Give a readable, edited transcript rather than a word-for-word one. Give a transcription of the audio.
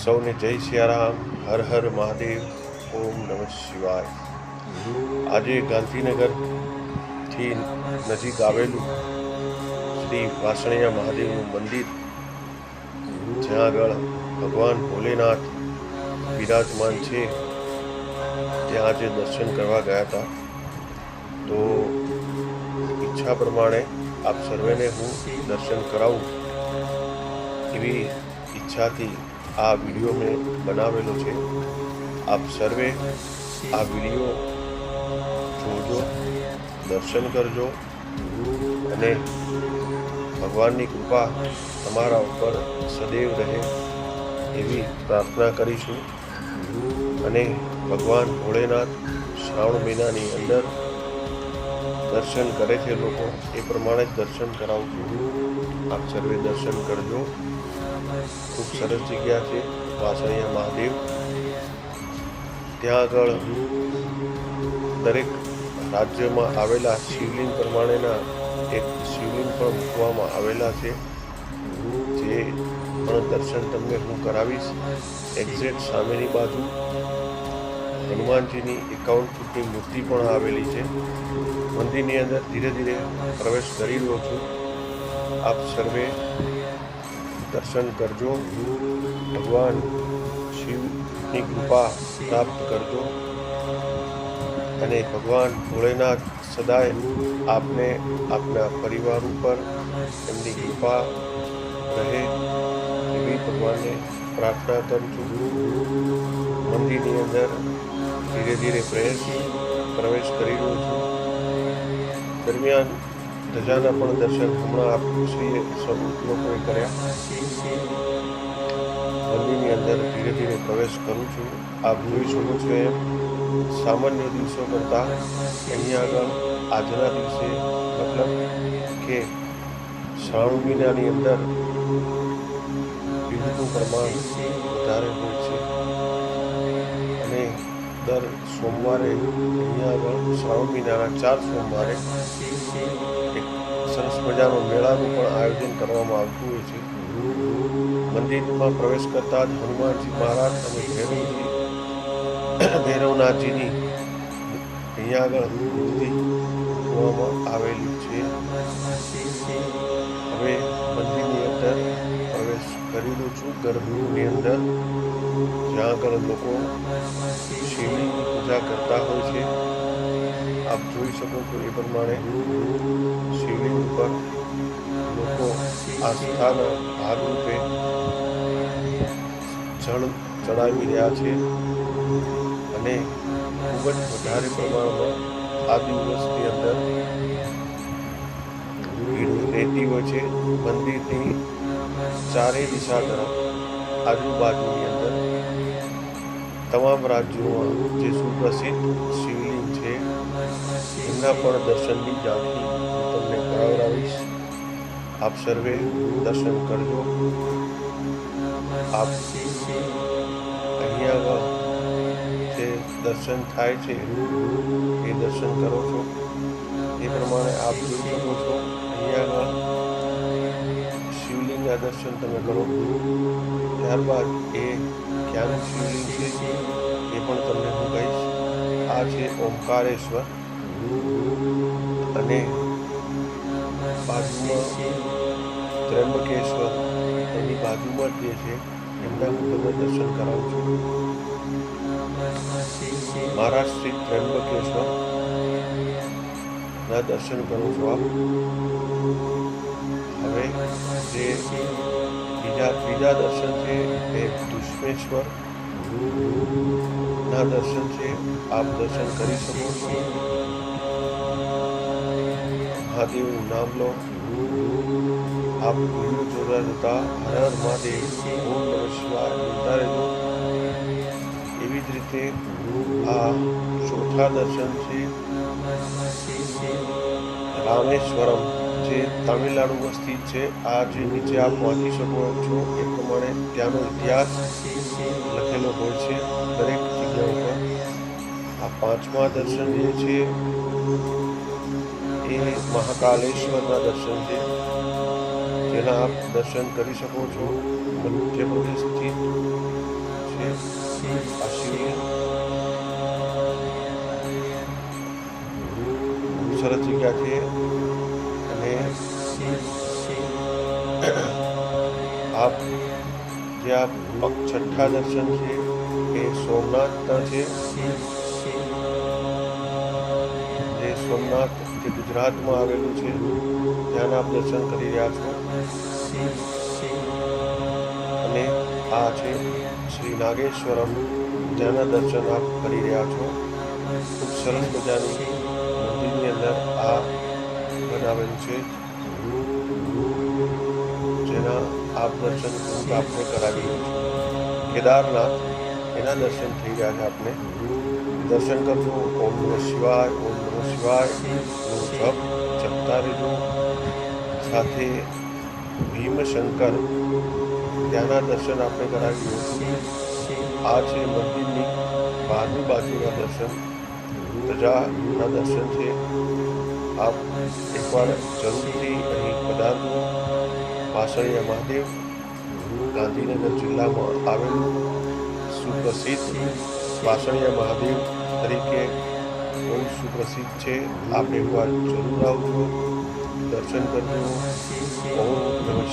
સૌને જય સિયારામ, હર હર મહાદેવ, ઓમ નમઃ શિવાય. આજે ગાંધીનગરથી નજીક આવેલું શ્રી વાસણિયા મહાદેવનું મંદિર, જ્યાં આગળ ભગવાન ભોલેનાથ બિરાજમાન છે, ત્યાં આજે દર્શન કરવા ગયા હતા. તો ઈચ્છા પ્રમાણે આપ સર્વેને હું દર્શન કરાવું એવી ઈચ્છાથી આ વિડીયો મેં બનાવેલો છે. આપ સર્વે આ વિડીયો જોજો, દર્શન કરજો અને ભગવાનની કૃપા તમારા ઉપર સદૈવ રહે એવી પ્રાર્થના કરીશું. અને ભગવાન ભોળેનાથ શ્રાવણ મહિનાની અંદર દર્શન કરે છે લોકો, એ પ્રમાણે જ દર્શન કરાવું છું. આપ સર્વે દર્શન કરજો. ખૂબ સરસ જગ્યા છે વાસણિયા મહાદેવ. ત્યાં આગળ દરેક રાજ્યમાં આવેલા શિવલિંગ પ્રમાણેના એક શિવલિંગ પણ મૂકવામાં આવેલા છે, જે પણ દર્શન તમને હું કરાવીશ. એક્ઝેક્ટ સામેની બાજુ હનુમાનજીની 51 ફૂટની મૂર્તિ પણ આવેલી છે. મંદિરની અંદર ધીરે ધીરે પ્રવેશ કરી રહ્યો છું. આપ સર્વે દર્શન કરજો, ભગવાન શિવની કૃપા પ્રાપ્ત કરજો અને ભગવાન ભોળેનાથ સદાય આપને આપના પરિવાર ઉપર એમની કૃપા રહે એવી ભગવાનને પ્રાર્થના કરું છું. મંદિરની અંદર ધીરે ધીરે પ્રવેશ કરી રહ્યો છું. દરમિયાન ધજાના પણ દર્શન હમણાં આપ શ્રીએ સૌ લોકોએ કર્યા. મંદિરની અંદર ધીરે ધીરે પ્રવેશ કરું છું. આપ જોઈ શકો છો એમ સામાન્ય દિવસો કરતાં અહીંયા આગળ આજના દિવસે મતલબ કે શ્રાવણ મહિનાની અંદર ભીડનું પ્રમાણ વધારે હોય છે. અને દર સોમવારે અહીંયા આગળ શ્રાવણ મહિનાના 4 સોમવારે એક સરસ મજાનો મેળાનું પણ આયોજન કરવામાં આવતું હોય છે. મંદિરમાં પ્રવેશ કરતા જ હનુમાનજી મહારાજ અને ભૈરવનાથજીની અહીંયા આગળ મૂર્તિ મૂકવામાં આવેલી છે. હવે મંદિરની અંદર પ્રવેશ કરી રહ્યો છું, ગર્ભગૃહની અંદર, જ્યાં આગળ લોકો શિવલિંગની પૂજા કરતા હોય છે. આપ જોઈ શકો છો એ પ્રમાણે શિવલિંગ ઉપર લોકો આસ્થાના ભાગરૂપે જળ ચડાવી રહ્યા છે. અને ખૂબ જ વધારે પ્રમાણમાં આ દિવસની અંદર ભીડ રહેતી હોય છે. મંદિરની ચારેય દિશા તરફ આજુબાજુની અંદર તમામ રાજ્યોમાં જે સુપ્રસિદ્ધ શિવલિંગ છે એમના પણ દર્શનની ઝાંખી હું તમને કરાવડાવીશ. આપ સર્વે દર્શન કરજો. આપ અહીંયા જે દર્શન થાય છે એ દર્શન કરો છો એ પ્રમાણે આપ જોઈ શકો છો. અહીંયા આગળ શિવલિંગના દર્શન તમે કરો. ત્યારબાદ એ ક્યાંનું શિવલિંગ છે એ પણ તમને હું કહીશ. આ છે ઓમકારેશ્વર અને બાજુમાં ત્ર્યંબકેશ્વર, એની બાજુમાં જે છે એમના હું તમને દર્શન કરાવું છું. મહારાષ્ટ્ર ત્ર્યંબકેશ્વર ના દર્શન કરો છો આપ. હવે જે ત્રીજા દર્શન છે એ દુષ્મેશ્વર ના દર્શન છે. આપ દર્શન કરી શકો છો. મહાદેવનું નામ લો. આપ વિડીયો જોતા જતા હર હર મહાદેવ, ઓમ નમઃ શિવાય બોલતા રહેજો. એવી જ રીતે આ ચોથા દર્શન છે રામેશ્વરમ, જે તામિલનાડુમાં સ્થિત છે. આ જે નીચે આપ વાંચી શકો છો એ પ્રમાણે ત્યાંનો ઇતિહાસ લખેલો હોય છે દરેક જગ્યા ઉપર. આ પાંચમા દર્શન જે છે એ મહાકાલેશ્વરના દર્શન છે, જેના આપ દર્શન કરી શકો છો. મધ્યપ્રદેશ સ્થિત આ શિવલિંગ ખૂબ સરસ જગ્યા છે અને આપ જે આ છઠ્ઠા દર્શન છે એ સોમનાથના છે, જે સોમનાથ જે ગુજરાતમાં આવેલું છે ત્યાં આપ દર્શન કરી રહ્યા છો. અને આ છે શ્રી નાગેશ્વરમ, ત્યાંના દર્શન આપ કરી રહ્યા છો. ખૂબ સરસ મજાની મંદિરની અંદર આ બનાવેલું છે, જેના આપ દર્શન ખૂબ આપને કરાવી રહ્યું છે. કેદારનાથ એના દર્શન થઈ રહ્યા છે. આપને દર્શન કરજો. ઓમ નમઃ શિવાય, ઓમ નમઃ શિવાય નું જપ જપતા રહેજો. સાથે ભીમશંકર ત્યાંના દર્શન આપણે કરાવી રહ્યું છું. આ છે મંદિરની બહારની બાજુના દર્શન, ધજાના દર્શન છે. આપ એકવાર જરૂરથી અહીં પધારજો. વાસળિયા મહાદેવ ગાંધીનગર જિલ્લામાં આવેલું સુપ્રસિદ્ધ વાસળિયા મહાદેવ તરીકે બહુ સુપ્રસિદ્ધ છે. આપ એકવાર જરૂર આવજો, દર્શન કરજો. ઓમ નમઃ